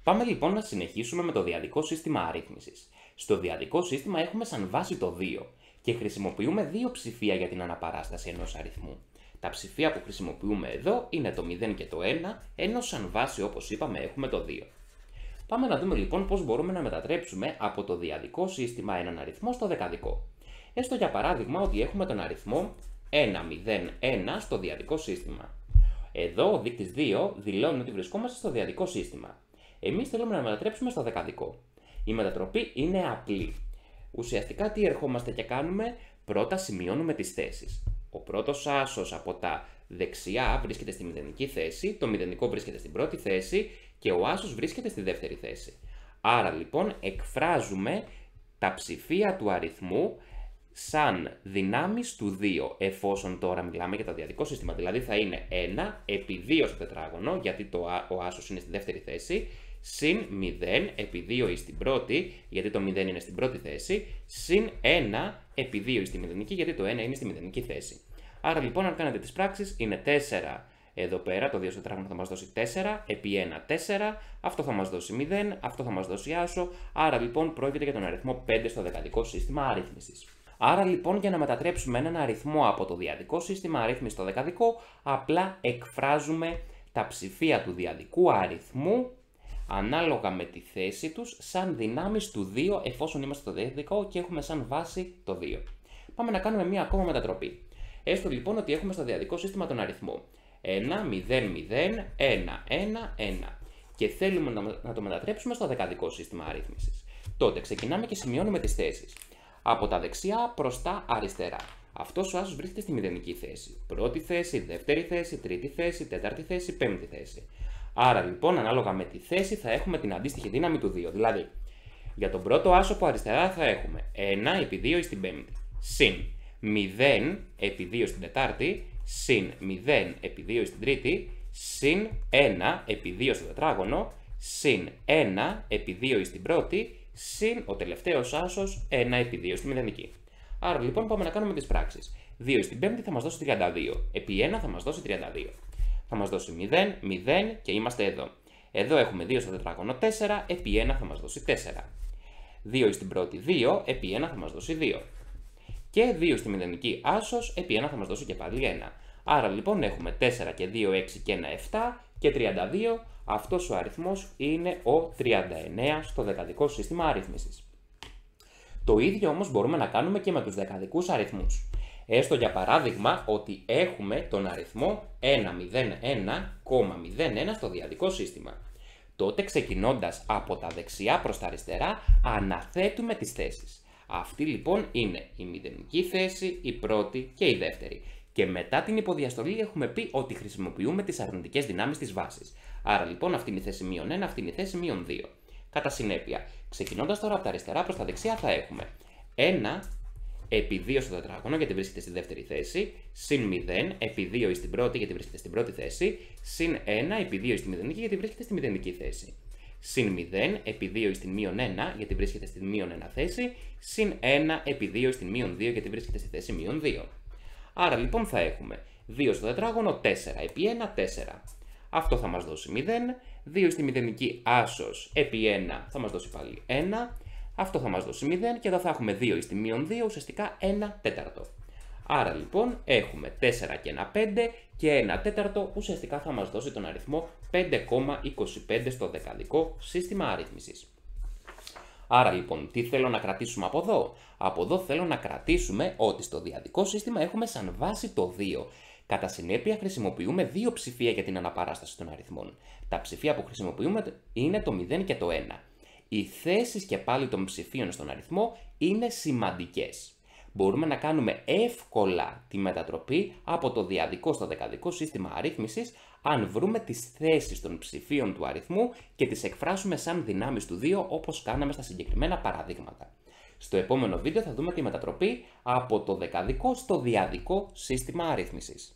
Πάμε λοιπόν να συνεχίσουμε με το διαδικό σύστημα αρρύθμισης. Στο διαδικό σύστημα έχουμε σαν βάση το 2 και χρησιμοποιούμε δύο ψηφία για την αναπαράσταση ενός αριθμού. Τα ψηφία που χρησιμοποιούμε εδώ είναι το 0 και το 1, ενώ σαν βάση όπως είπαμε έχουμε το 2. Πάμε να δούμε λοιπόν πώς μπορούμε να μετατρέψουμε από το διαδικό σύστημα έναν αριθμό στο δεκαδικό. Έστω για παράδειγμα ότι έχουμε τον αριθμό 1, 0, 1 στο διαδικό σύστημα. Εδώ ο δείκτης 2 δηλώνει ότι βρισκόμαστε στο διαδικό σύστημα. Εμείς θέλουμε να μετατρέψουμε στο δεκαδικό. Η μετατροπή είναι απλή. Ουσιαστικά τι ερχόμαστε και κάνουμε? Πρώτα σημειώνουμε τις θέσεις. Ο πρώτος άσος από τα δεξιά βρίσκεται στη μηδενική θέση, το μηδενικό βρίσκεται στην πρώτη θέση και ο άσος βρίσκεται στη δεύτερη θέση. Άρα λοιπόν εκφράζουμε τα ψηφία του αριθμού σαν δυνάμεις του 2, εφόσον τώρα μιλάμε για το διαδικό σύστημα. Δηλαδή θα είναι 1 επί 2 στο τετράγωνο, γιατί ο άσος είναι στη δεύτερη θέση, συν 0 επί 2 στην πρώτη, γιατί το 0 είναι στην πρώτη θέση, συν 1 επί 2 στη μηδενική, γιατί το 1 είναι στη μηδενική θέση. Άρα λοιπόν, αν κάνετε τις πράξεις, είναι 4 εδώ πέρα, το 2 στο τετράγωνο θα μας δώσει 4, επί 1 4, αυτό θα μας δώσει 0, αυτό θα μας δώσει άσο, άρα λοιπόν πρόκειται για τον αριθμό 5 στο δεκαδικό σύστημα αρρύθμισης. Άρα λοιπόν, για να μετατρέψουμε έναν αριθμό από το διαδικό σύστημα αρρύθμισης στο δεκαδικό, απλά εκφράζουμε τα ψηφία του διαδικού αριθμού ανάλογα με τη θέση τους σαν δυνάμεις του 2, εφόσον είμαστε στο δεκαδικό και έχουμε σαν βάση το 2. Πάμε να κάνουμε μία ακόμα μετατροπή. Έστω λοιπόν ότι έχουμε στο διαδικό σύστημα τον αριθμό 1, 0, 0, 1, 1, 1 και θέλουμε να το μετατρέψουμε στο δεκαδικό σύστημα αρρύθμισης. Τότε ξεκινάμε και σημειώνουμε τις θέσεις. Από τα δεξιά προς τα αριστερά. Αυτός ο άσος βρίσκεται στη μηδενική θέση. Πρώτη θέση, δεύτερη θέση, τρίτη θέση, τέταρτη θέση, πέμπτη θέση. Άρα λοιπόν, ανάλογα με τη θέση θα έχουμε την αντίστοιχη δύναμη του 2. Δηλαδή, για τον πρώτο άσο από αριστερά θα έχουμε 1 επί 2 στην πέμπτη, συν 0 επί 2 στην τετάρτη, συν 0 επί 2 στην τρίτη, συν 1 επί 2 στο τετράγωνο, συν 1 επί 2 στην πρώτη, συν ο τελευταίος άσος 1 επί 2 στη μηδενική. Άρα λοιπόν πάμε να κάνουμε τις πράξεις. 2 στην πέμπτη θα μας δώσει 32, επί 1 θα μας δώσει 32. Θα μας δώσει 0, 0 και είμαστε εδώ. Εδώ έχουμε 2 στο τετράγωνο 4, επί 1 θα μας δώσει 4. 2 στην πρώτη 2, επί 1 θα μας δώσει 2. Και 2 στη μηδενική άσος, επί 1 θα μας δώσει και πάλι 1. Άρα λοιπόν έχουμε 4 και 2, 6 και 1, 7 και 32. Αυτός ο αριθμός είναι ο 39 στο δεκαδικό σύστημα αρρύθμισης. Το ίδιο όμως μπορούμε να κάνουμε και με τους δεκαδικούς αριθμούς. Έστω για παράδειγμα ότι έχουμε τον αριθμό 101,01 στο διαδικό σύστημα. Τότε ξεκινώντας από τα δεξιά προς τα αριστερά αναθέτουμε τις θέσεις. Αυτή λοιπόν είναι η μηδενική θέση, η πρώτη και η δεύτερη. Και μετά την υποδιαστολή έχουμε πει ότι χρησιμοποιούμε τις αρνητικές δυνάμεις της βάσης. Άρα λοιπόν αυτή είναι η θέση -1, αυτή είναι η θέση -2. Κατά συνέπεια, ξεκινώντας τώρα από τα αριστερά προς τα δεξιά θα έχουμε 1 επί 2 στο τετράγωνο γιατί βρίσκεται στη δεύτερη θέση, συν 0 επί 2 στην πρώτη γιατί βρίσκεται στην πρώτη θέση, συν 1 επί 2 στη μηδενική γιατί βρίσκεται στη μηδενική θέση. Συν 0 επί 2 στην -1 γιατί βρίσκεται στην -1 θέση, συν 1 επί 2 στην -2 γιατί βρίσκεται στη θέση -2. Άρα λοιπόν θα έχουμε 2 στο τετράγωνο 4 επί 1 4. Αυτό θα μας δώσει 0, 2 στη μηδενική άσος επί 1 θα μας δώσει πάλι 1, αυτό θα μας δώσει 0 και εδώ θα έχουμε 2 στη -2, ουσιαστικά 1 τέταρτο. Άρα λοιπόν έχουμε 4 και 1 5 και 1 τέταρτο ουσιαστικά θα μας δώσει τον αριθμό 5,25 στο δεκαδικό σύστημα αρρύθμισης. Άρα λοιπόν, τι θέλω να κρατήσουμε από εδώ? Από εδώ θέλω να κρατήσουμε ότι στο διαδικό σύστημα έχουμε σαν βάση το 2. Κατά συνέπεια χρησιμοποιούμε δύο ψηφία για την αναπαράσταση των αριθμών. Τα ψηφία που χρησιμοποιούμε είναι το 0 και το 1. Οι θέσεις και πάλι των ψηφίων στον αριθμό είναι σημαντικές. Μπορούμε να κάνουμε εύκολα τη μετατροπή από το διαδικό στο δεκαδικό σύστημα αρρύθμισης αν βρούμε τις θέσεις των ψηφίων του αριθμού και τις εκφράσουμε σαν δυνάμεις του 2 όπως κάναμε στα συγκεκριμένα παραδείγματα. Στο επόμενο βίντεο θα δούμε τη μετατροπή από το δεκαδικό στο διαδικό σύστημα αρρύθμισης.